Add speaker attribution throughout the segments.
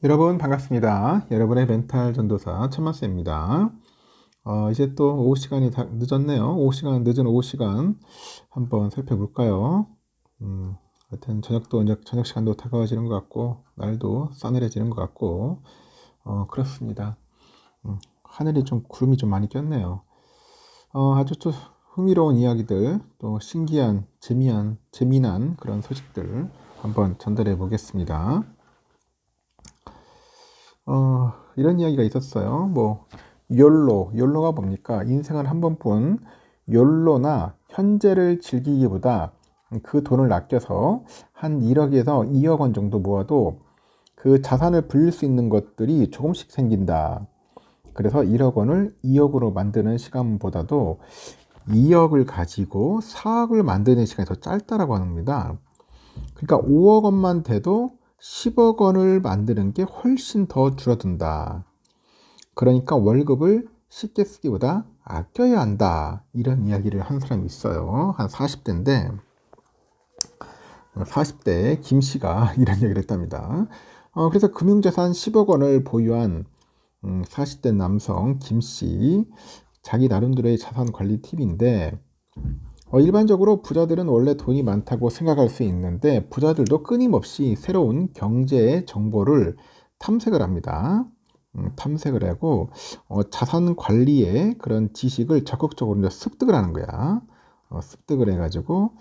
Speaker 1: 여러분 반갑습니다. 여러분의 멘탈 전도사 천만쌤입니다. 이제 또 오후 시간이 다 늦었네요. 늦은 오후 시간 한번 살펴볼까요? 하여튼 저녁도 이제 저녁 시간도 다가와지는 것 같고 날도 싸늘해지는 것 같고 그렇습니다. 하늘이 좀 구름이 좀 많이 꼈네요. 아주 또 흥미로운 이야기들 또 신기한 재미난 그런 소식들 한번 전달해 보겠습니다. 이런 이야기가 있었어요. 욜로가 뭡니까? 인생은 한 번뿐. 욜로나 현재를 즐기기보다 그 돈을 아껴서 한 1억에서 2억 원 정도 모아도 그 자산을 불릴 수 있는 것들이 조금씩 생긴다. 그래서 1억 원을 2억으로 만드는 시간보다도 2억을 가지고 4억을 만드는 시간이 더 짧다라고 합니다. 그러니까 5억 원만 돼도 10억 원을 만드는 게 훨씬 더 줄어든다. 그러니까 월급을 쉽게 쓰기보다 아껴야 한다. 이런 이야기를 한 사람이 있어요. 한 40대인데 40대 김 씨가 이런 얘기를 했답니다. 그래서 금융자산 10억 원을 보유한 40대 남성 김 씨, 자기 나름대로의 자산 관리 팁인데 일반적으로 부자들은 원래 돈이 많다고 생각할 수 있는데 부자들도 끊임없이 새로운 경제의 정보를 탐색을 합니다. 탐색을 하고 자산 관리의 그런 지식을 적극적으로 이제 습득을 하는 거야. 습득을 해가지고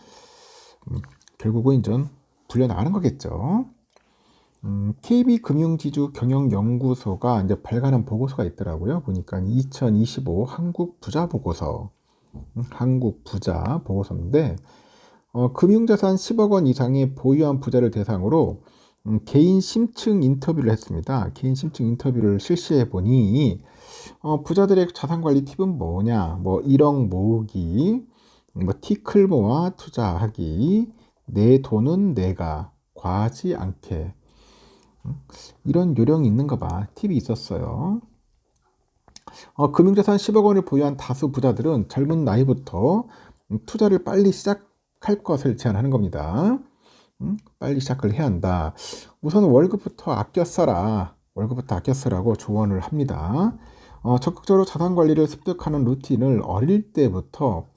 Speaker 1: 결국은 이제 불려나가는 거겠죠. KB금융지주 경영연구소가 이제 발간한 보고서가 있더라고요. 보니까 2025 한국 부자 보고서. 한국 부자 보고서인데 금융자산 10억 원 이상의 보유한 부자를 대상으로 개인 심층 인터뷰를 했습니다. 개인 심층 인터뷰를 실시해 보니 부자들의 자산관리 팁은 뭐냐? 1억 모으기, 티클 모아 투자하기, 내 돈은 내가 과하지 않게 이런 요령이 있는가 봐. 팁이 있었어요. 금융자산 10억 원을 보유한 다수 부자들은 젊은 나이부터 투자를 빨리 시작할 것을 제안하는 겁니다. 빨리 시작을 해야 한다. 우선 월급부터 아껴 써라. 월급부터 아껴 쓰라고 조언을 합니다. 적극적으로 자산 관리를 습득하는 루틴을 어릴 때부터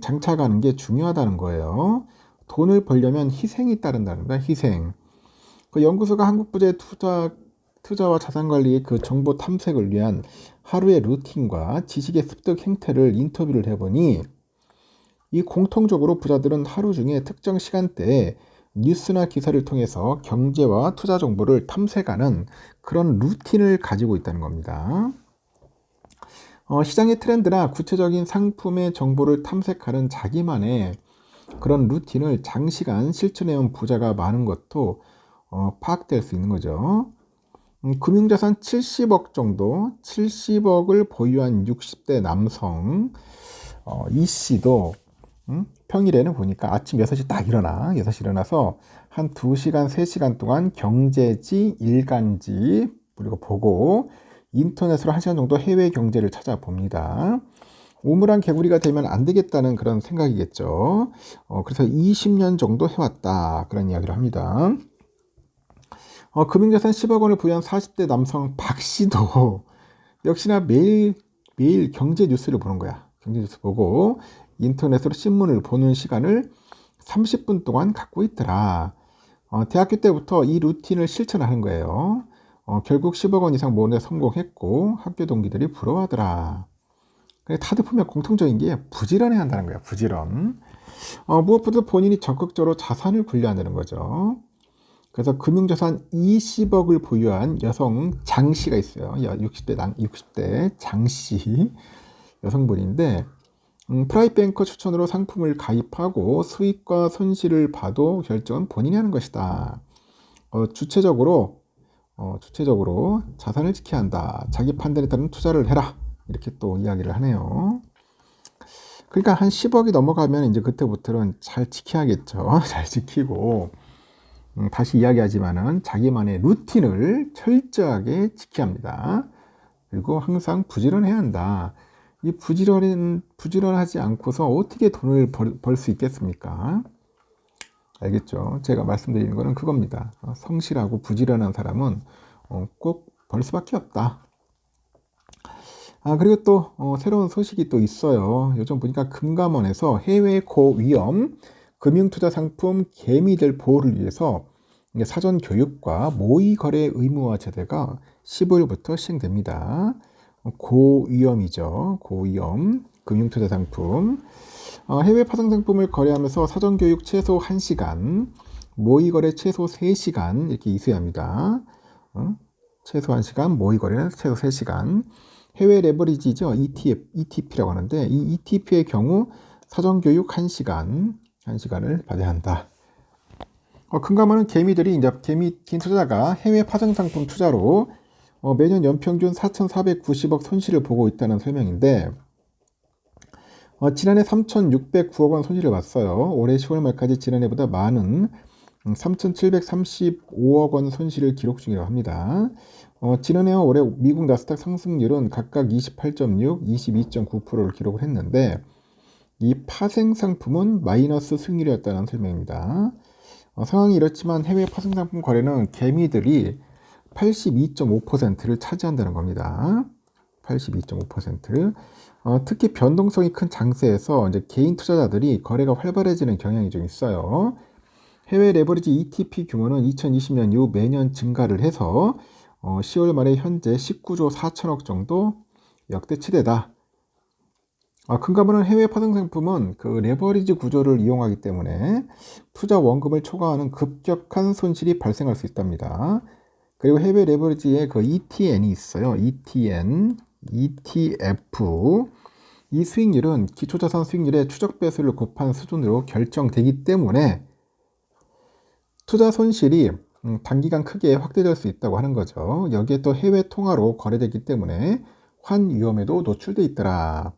Speaker 1: 장착하는 게 중요하다는 거예요. 돈을 벌려면 희생이 따른다는 거야. 희생. 그 연구소가 한국 부자의 투자와 자산 관리의 그 정보 탐색을 위한 하루의 루틴과 지식의 습득 행태를 인터뷰를 해보니 이 공통적으로 부자들은 하루 중에 특정 시간대에 뉴스나 기사를 통해서 경제와 투자 정보를 탐색하는 그런 루틴을 가지고 있다는 겁니다. 시장의 트렌드나 구체적인 상품의 정보를 탐색하는 자기만의 그런 루틴을 장시간 실천해온 부자가 많은 것도 파악될 수 있는 거죠. 금융자산 70억 정도, 70억을 보유한 60대 남성 이 씨도 평일에는 보니까 아침 6시 딱 일어나 6시 일어나서 한 2시간, 3시간 동안 경제지, 일간지 그리고 보고 인터넷으로 1시간 정도 해외 경제를 찾아봅니다. 우물안 개구리가 되면 안 되겠다는 그런 생각이겠죠. 그래서 20년 정도 해왔다 그런 이야기를 합니다. 금융자산 10억 원을 보유한 40대 남성 박 씨도 역시나 매일 경제 뉴스를 보는 거야. 경제 뉴스 보고 인터넷으로 신문을 보는 시간을 30분 동안 갖고 있더라. 대학교 때부터 이 루틴을 실천하는 거예요. 결국 10억 원 이상 모으는 데 성공했고 학교 동기들이 부러워하더라. 다들 보면 공통적인 게 부지런해야 한다는 거야. 부지런. 무엇보다 본인이 적극적으로 자산을 분리한다는 거죠. 그래서 금융자산 20억을 보유한 여성 장 씨가 있어요. 60대 장 씨 여성분인데 프라이뱅커 추천으로 상품을 가입하고 수익과 손실을 봐도 결정은 본인이 하는 것이다. 주체적으로 자산을 지켜야 한다. 자기 판단에 따른 투자를 해라. 이렇게 또 이야기를 하네요. 그러니까 한 10억이 넘어가면 이제 그때부터는 잘 지켜야겠죠. 잘 지키고 다시 이야기하지만은 자기만의 루틴을 철저하게 지켜야 합니다. 그리고 항상 부지런해야 한다. 이 부지런하지 않고서 어떻게 돈을 벌 수 있겠습니까? 알겠죠? 제가 말씀드리는 거는 그겁니다. 성실하고 부지런한 사람은 꼭 벌 수밖에 없다. 그리고 또 새로운 소식이 또 있어요. 요즘 보니까 금감원에서 해외 고위험 금융투자 상품 개미들 보호를 위해서 사전 교육과 모의 거래 의무화 제도가 15일부터 시행됩니다. 고위험이죠. 고위험 금융투자 상품. 해외 파생 상품을 거래하면서 사전 교육 최소 1시간, 모의 거래 최소 3시간 이렇게 이수해야 합니다. 최소 1시간, 모의 거래는 최소 3시간. 해외 레버리지죠. ETP라고 하는데 이 ETP의 경우 사전 교육 1시간을 받아야 한다. 금감원은 개미들이 이제 개인 투자자가 해외 파생 상품 투자로 매년 연평균 4,490억 손실을 보고 있다는 설명인데 지난해 3,609억 원 손실을 봤어요. 올해 10월 말까지 지난해보다 많은 3,735억 원 손실을 기록 중이라고 합니다. 지난해와 올해 미국 나스닥 상승률은 각각 28.6, 22.9%를 기록을 했는데 이 파생 상품은 마이너스 수익률이었다는 설명입니다. 상황이 이렇지만 해외 파생 상품 거래는 개미들이 82.5%를 차지한다는 겁니다. 82.5%. 특히 변동성이 큰 장세에서 이제 개인 투자자들이 거래가 활발해지는 경향이 좀 있어요. 해외 레버리지 ETP 규모는 2020년 이후 매년 증가를 해서 10월 말에 현재 19조 4천억 정도 역대 최대다. 금감원은 해외 파생 상품은 그 레버리지 구조를 이용하기 때문에 투자 원금을 초과하는 급격한 손실이 발생할 수 있답니다. 그리고 해외 레버리지에 그 ETN이 있어요. ETN, ETF. 이 수익률은 기초자산 수익률의 추적 배수를 곱한 수준으로 결정되기 때문에 투자 손실이 단기간 크게 확대될 수 있다고 하는 거죠. 여기에 또 해외 통화로 거래되기 때문에 환 위험에도 노출돼 있더라.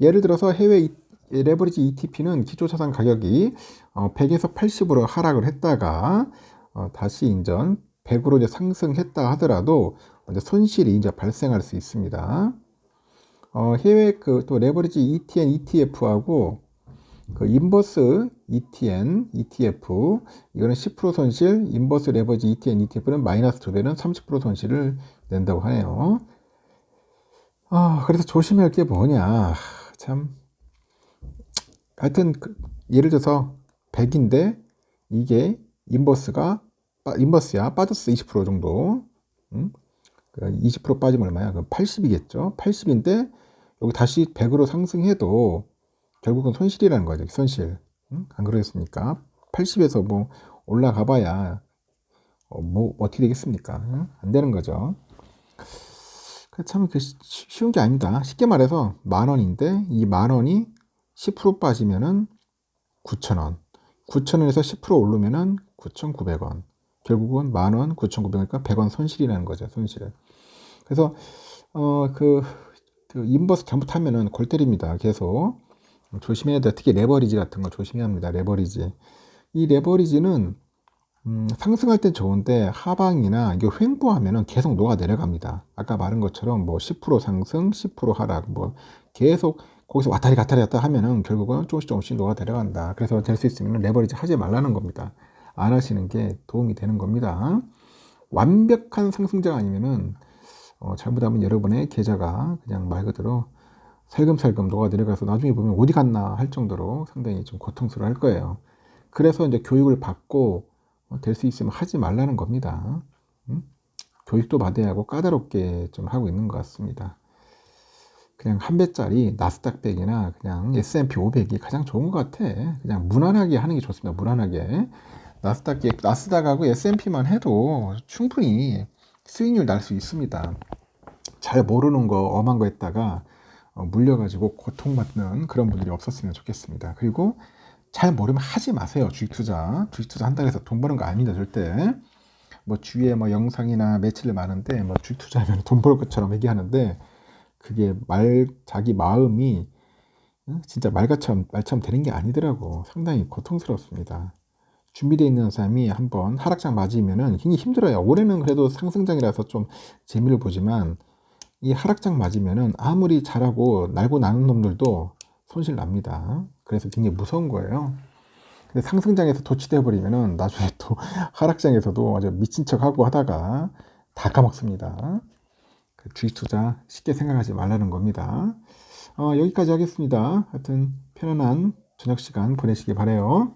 Speaker 1: 예를 들어서 해외 레버리지 ETP는 기초자산 가격이 100에서 80으로 하락을 했다가 다시 인전 100으로 이제 상승했다 하더라도 이제 손실이 이제 발생할 수 있습니다. 해외 또 레버리지 ETN, ETF하고 그 인버스 ETN, ETF 이거는 10% 손실, 인버스 레버리지 ETN, ETF는 마이너스 2배는 30% 손실을 낸다고 하네요. 그래서 조심할 게 뭐냐. 참. 하여튼 예를 들어서 100인데 이게 인버스야 빠졌어 20% 정도. 20% 빠지면 얼마야? 그럼 80이겠죠. 80인데 여기 다시 100으로 상승해도 결국은 손실이라는 거죠. 손실. 안 그러겠습니까? 80에서 뭐 올라가 봐야 뭐 어떻게 되겠습니까? 안 되는 거죠. 참 쉬운 게 아닙니다. 쉽게 말해서 10,000원인데 이 10,000원이 10% 빠지면은 9,000원. 9,000원에서 10% 오르면은 9,900원. 결국은 10,000원, 9,900원이니까 100원 손실이라는 거죠. 손실. 그래서 그 인버스 잘못하면은 골 때립니다. 계속 조심해야 돼. 특히 레버리지 같은 거 조심해야 합니다. 레버리지. 이 레버리지는 상승할 땐 좋은데 하방이나 이게 횡보하면은 계속 녹아 내려갑니다. 아까 말한 것처럼 뭐 10% 상승, 10% 하락, 뭐 계속 거기서 왔다리 갔다 하면은 결국은 조금씩 녹아 내려간다. 그래서 될 수 있으면 레버리지 하지 말라는 겁니다. 안 하시는 게 도움이 되는 겁니다. 완벽한 상승자가 아니면은 잘못하면 여러분의 계좌가 그냥 말 그대로 살금살금 녹아 내려가서 나중에 보면 어디 갔나 할 정도로 상당히 좀 고통스러워 할 거예요. 그래서 이제 교육을 받고 될 수 있으면 하지 말라는 겁니다. 교육도 받아야 하고 까다롭게 좀 하고 있는 것 같습니다. 그냥 한 배짜리 나스닥 100이나 그냥 S&P 500이 가장 좋은 것 같아. 그냥 무난하게 하는 게 좋습니다. 무난하게. 나스닥하고 S&P만 해도 충분히 수익률 날 수 있습니다. 잘 모르는 거 엄한 거 했다가 물려가지고 고통받는 그런 분들이 없었으면 좋겠습니다. 그리고 잘 모르면 하지 마세요. 주식 투자 한다고 해서 돈 버는 거 아닙니다. 절대. 뭐 주위에 뭐 영상이나 매체를 많은데 뭐 주식 투자하면 돈 벌 것처럼 얘기하는데 그게 자기 마음이 진짜 말처럼 되는 게 아니더라고. 상당히 고통스럽습니다. 준비되어 있는 사람이 한번 하락장 맞으면은 굉장히 힘들어요. 올해는 그래도 상승장이라서 좀 재미를 보지만 이 하락장 맞으면은 아무리 잘하고 날고 나는 놈들도 손실 납니다. 그래서 굉장히 무서운 거예요. 근데 상승장에서 도취되어 버리면은 나중에 또 하락장에서도 아주 미친 척 하고 하다가 다 까먹습니다. 그 주식 투자 쉽게 생각하지 말라는 겁니다. 여기까지 하겠습니다. 하여튼 편안한 저녁 시간 보내시기 바래요.